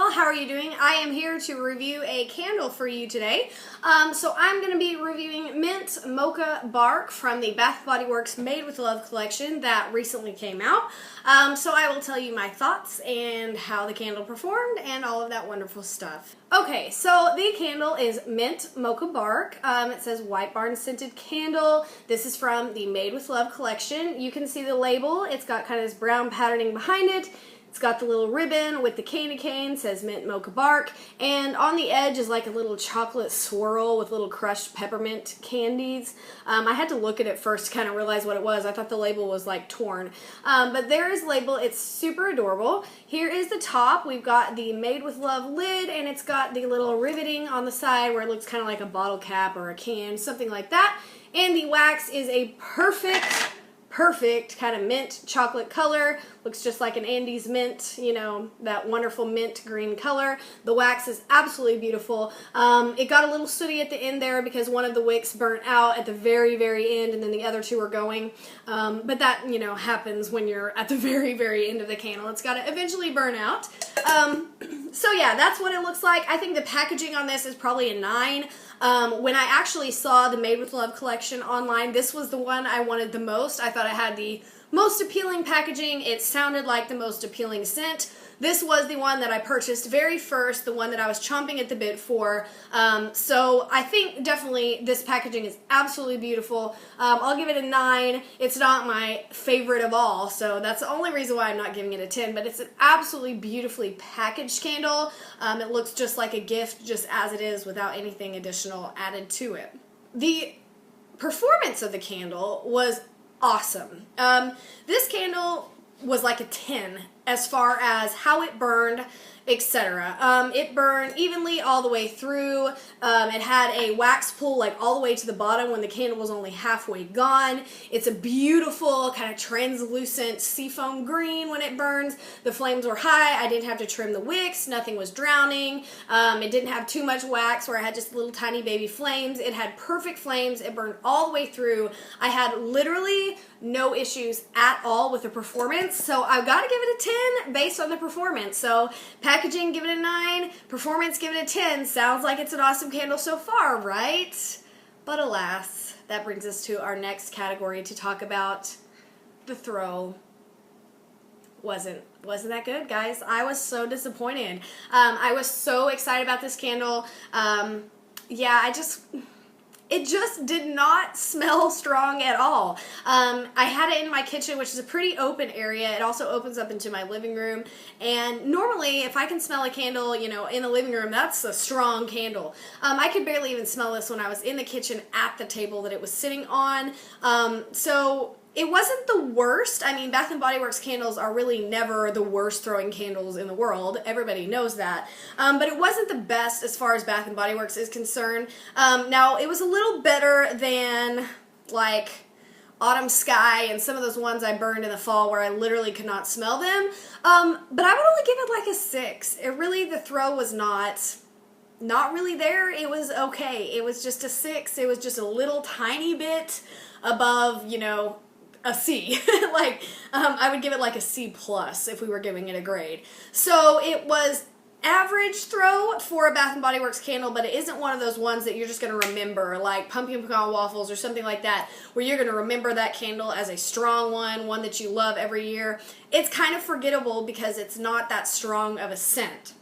y'all, how are you doing? I am here to review a candle for you today. So I'm going to be reviewing Mint Mocha Bark from the Bath & Body Works Made with Love collection that recently came out. So I will tell you my thoughts and how the candle performed and all of that wonderful stuff. Okay, so the candle is Mint Mocha Bark. It says White Barn Scented Candle. This is from the Made with Love collection. You can see the label. It's got kind of this brown patterning behind it. It's got the little ribbon with the candy cane, says Mint Mocha Bark, and on the edge is like a little chocolate swirl with little crushed peppermint candies. I had to look at it first to kind of realize what it was. I thought the label was like torn. But there is the label. It's super adorable. Here is the top. We've got the Made with Love lid, and it's got the little riveting on the side where it looks kind of like a bottle cap or a can, something like that. And the wax is a perfect kind of mint chocolate color. Looks just like an Andes mint, you know, that wonderful mint green color. The wax is absolutely beautiful. It got a little sooty at the end there because one of the wicks burnt out at the very, very end and then the other two are going. But that, you know, happens when you're at the very, very end of the candle. It's got to eventually burn out. So yeah, that's what it looks like. I think the packaging on this is probably a 9. When I actually saw the Made with Love collection online, this was the one I wanted the most. I thought it had the most appealing packaging. It sounded like the most appealing scent. This was the one that I purchased very first, the one that I was chomping at the bit for. So I think definitely this packaging is absolutely beautiful. I'll give it a 9. It's not my favorite of all, so that's the only reason why I'm not giving it a 10, but it's an absolutely beautifully packaged candle. It looks just like a gift, just as it is, without anything additional added to it. The performance of the candle was awesome. This candle was like a 10 as far as how it burned, etc. It burned evenly all the way through. It had a wax pull like all the way to the bottom when the candle was only halfway gone. It's a beautiful kind of translucent seafoam green when it burns. The flames were high. I didn't have to trim the wicks. Nothing was drowning. It didn't have too much wax where I had just little tiny baby flames. It had perfect flames. It burned all the way through. I had literally no issues at all with the performance. So I've got to give it a 10 based on the performance. So packaging, give it a 9. Performance, give it a 10. Sounds like it's an awesome candle so far, right? But alas, that brings us to our next category to talk about. The throw wasn't that good, guys. I was so disappointed. I was so excited about this candle. It just did not smell strong at all. I had it in my kitchen, which is a pretty open area. It also opens up into my living room. And normally, if I can smell a candle, you know, in the living room, that's a strong candle. I could barely even smell this when I was in the kitchen at the table that it was sitting on. So it wasn't the worst. I mean, Bath & Body Works candles are really never the worst throwing candles in the world. Everybody knows that. But it wasn't the best as far as Bath & Body Works is concerned. Now, it was a little better than, like, Autumn Sky and some of those ones I burned in the fall where I literally could not smell them. But I would only give it like a 6. It really, the throw was not really there. It was okay. It was just a 6. It was just a little tiny bit above, you know, a C. I would give it like a C+ if we were giving it a grade. So it was average throw for a Bath & Body Works candle, but it isn't one of those ones that you're just going to remember, like pumpkin pecan waffles or something like that, where you're going to remember that candle as a strong one that you love every year. It's kind of forgettable because it's not that strong of a scent.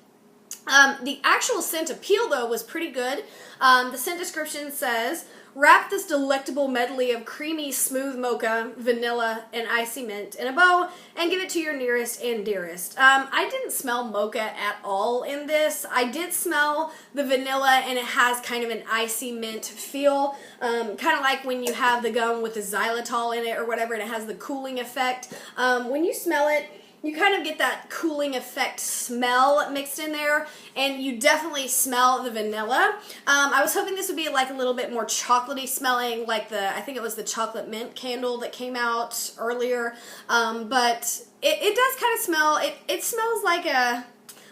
The actual scent appeal, though, was pretty good. The scent description says, wrap this delectable medley of creamy, smooth mocha, vanilla, and icy mint in a bow and give it to your nearest and dearest. I didn't smell mocha at all in this. I did smell the vanilla, and it has kind of an icy mint feel, kind of like when you have the gum with the xylitol in it or whatever, and it has the cooling effect. When you smell it, you kind of get that cooling effect smell mixed in there, and you definitely smell the vanilla. I was hoping this would be like a little bit more chocolatey smelling, like I think it was the chocolate mint candle that came out earlier, but it does kind of smell, it smells like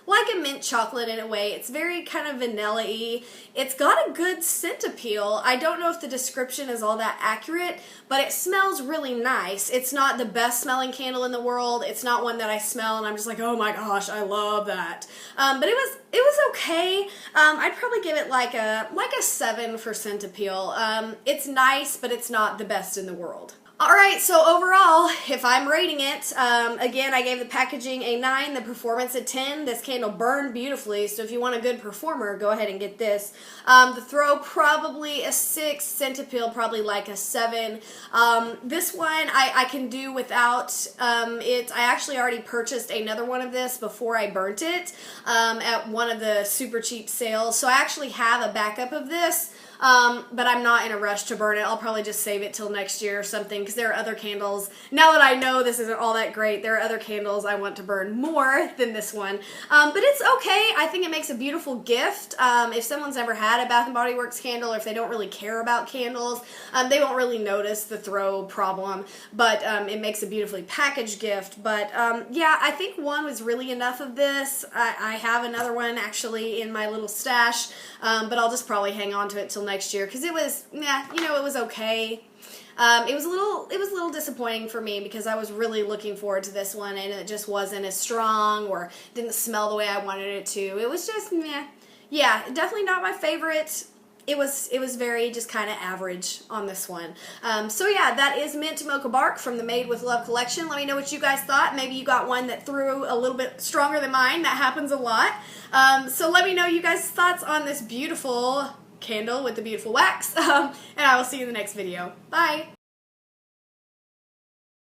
like a mint chocolate in a way. It's very kind of vanilla-y. It's got a good scent appeal. I don't know if the description is all that accurate, but it smells really nice. It's not the best smelling candle in the world. It's not one that I smell and I'm just like, oh my gosh, I love that. But it was okay. I'd probably give it like a 7 for scent appeal. It's nice, but it's not the best in the world. Alright, so overall, if I'm rating it, again, I gave the packaging a 9, the performance a 10. This candle burned beautifully, so if you want a good performer, go ahead and get this. The throw, probably a 6, scent appeal, probably like a 7. This one, I can do without it. I actually already purchased another one of this before I burnt it at one of the super cheap sales, so I actually have a backup of this. But I'm not in a rush to burn it. I'll probably just save it till next year or something, because there are other candles. Now that I know this isn't all that great, there are other candles I want to burn more than this one. But it's okay. I think it makes a beautiful gift. If someone's ever had a Bath & Body Works candle, or if they don't really care about candles, they won't really notice the throw problem, but it makes a beautifully packaged gift. But yeah, I think one was really enough of this. I have another one actually in my little stash, but I'll just probably hang on to it till next year, because it was, it was okay. It was a little disappointing for me, because I was really looking forward to this one, and it just wasn't as strong, or didn't smell the way I wanted it to. It was just, yeah, definitely not my favorite. It was very just kind of average on this one. So yeah, that is Mint Mocha Bark from the Made with Love collection. Let me know what you guys thought. Maybe you got one that threw a little bit stronger than mine. That happens a lot. So let me know you guys' thoughts on this beautiful candle with the beautiful wax. And I will see you in the next video. Bye!